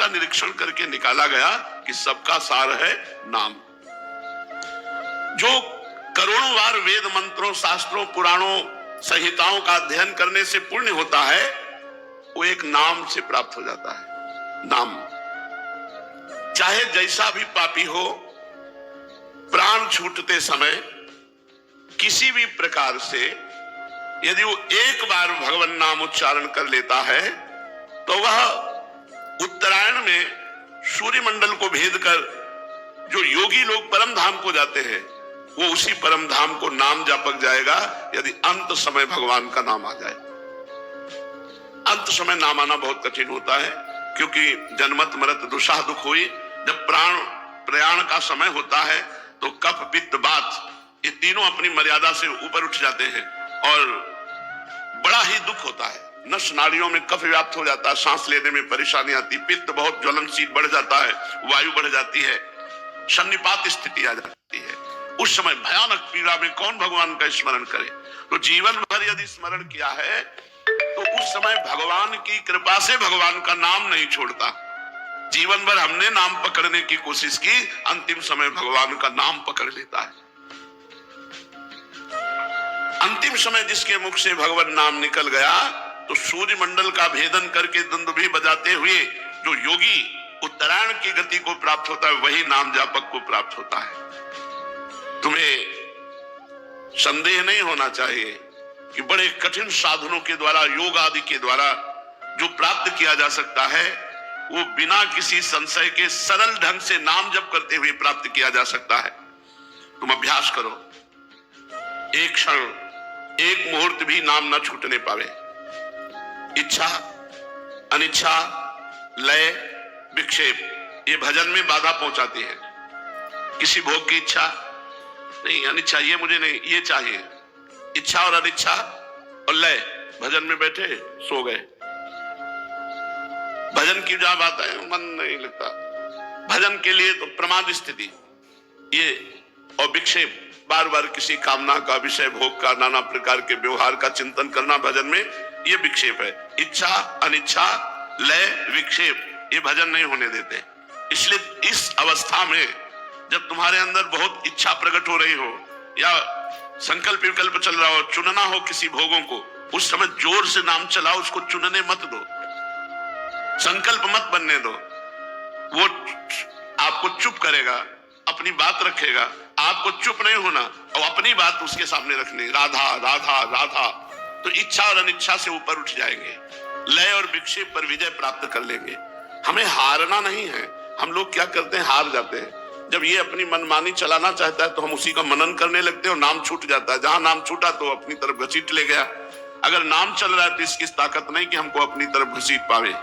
का निरीक्षण करके निकाला गया कि सबका सार है नाम। जो करोड़ों बार वेद मंत्रों, शास्त्रों, पुराणों, संहिताओं का अध्ययन करने से पुण्य होता है, वो एक नाम से प्राप्त हो जाता है। नाम चाहे जैसा भी पापी हो, प्राण छूटते समय किसी भी प्रकार से यदि वो एक बार भगवान नाम उच्चारण कर लेता है तो वह उत्तरायण में सूर्य मंडल को भेद कर जो योगी लोग परम धाम को जाते हैं, वो उसी परम धाम को नाम जापक जाएगा यदि अंत समय भगवान का नाम आ जाए। अंत समय नाम आना बहुत कठिन होता है, क्योंकि जन्मत मरत दुषा दुख हुई। जब प्राण प्रयाण का समय होता है तो कफ, पित्त, वात ये तीनों अपनी मर्यादा से ऊपर उठ जाते हैं और बड़ा ही दुख होता है। नस नाड़ियों में कफ व्याप्त हो जाता है, सांस लेने में परेशानी आती, पित्त बहुत ज्वलनशील बढ़ जाता है, वायु बढ़ जाती है, सन्निपात स्थिति आ जाती है। उस समय भयानक पीड़ा में कौन भगवान का स्मरण करे? तो जीवन भर यदि स्मरण किया है तो उस समय भगवान की कृपा से भगवान का नाम नहीं छोड़ता। जीवन भर हमने नाम पकड़ने की कोशिश की, अंतिम समय भगवान का नाम पकड़ लेता है। अंतिम समय जिसके मुख से भगवान नाम निकल गया तो सूर्य मंडल का भेदन करके दुंदुभी बजाते हुए जो योगी उत्तरायण की गति को प्राप्त होता है, वही नाम जापक को प्राप्त होता है। तुम्हें संदेह नहीं होना चाहिए कि बड़े कठिन साधनों के द्वारा, योग आदि के द्वारा जो प्राप्त किया जा सकता है, वो बिना किसी संशय के सरल ढंग से नाम जप करते हुए प्राप्त किया जा सकता है। तुम अभ्यास करो, एक क्षण, एक मुहूर्त भी नाम न छूटने पावे। इच्छा, अनिच्छा, लय, विक्षेप ये भजन में बाधा पहुंचाती है। किसी भोग की इच्छा नहीं, अनिच्छा ये मुझे नहीं, ये चाहिए। इच्छा और अनिच्छा और लय, भजन में बैठे सो गए। भजन की जहां बात है मन नहीं लगता। भजन के लिए तो प्रमाद स्थिति ये और विक्षेप, बार बार किसी कामना का, विषय भोग का, नाना प्रकार के व्यवहार का चिंतन करना भजन में ये विक्षेप है। इच्छा, अनिच्छा, लय, विक्षेप ये भजन नहीं होने देते। इसलिए इस अवस्था में जब तुम्हारे अंदर बहुत इच्छा प्रकट हो रही हो या संकल्प विकल्प चल रहा हो, चुनना हो किसी भोगों को, उस समय जोर से नाम चलाओ, उसको चुनने मत दो, संकल्प मत बनने दो। वो आपको चुप करेगा, अपनी बात रखेगा। आपको चुप नहीं होना और अपनी बात उसके सामने रखनी, राधा राधा राधा। तो इच्छा और अनिच्छा से ऊपर उठ जाएंगे, लय और विक्षेप पर विजय प्राप्त कर लेंगे। हमें हारना नहीं है। हम लोग क्या करते हैं, हार जाते हैं। जब ये अपनी मनमानी चलाना चाहता है तो हम उसी का मनन करने लगते हैं और नाम छूट जाता है। जहां नाम छूटा तो अपनी तरफ घसीट ले गया। अगर नाम चल रहा है तो इसकी ताकत नहीं कि हमको अपनी तरफ घसीट पावे।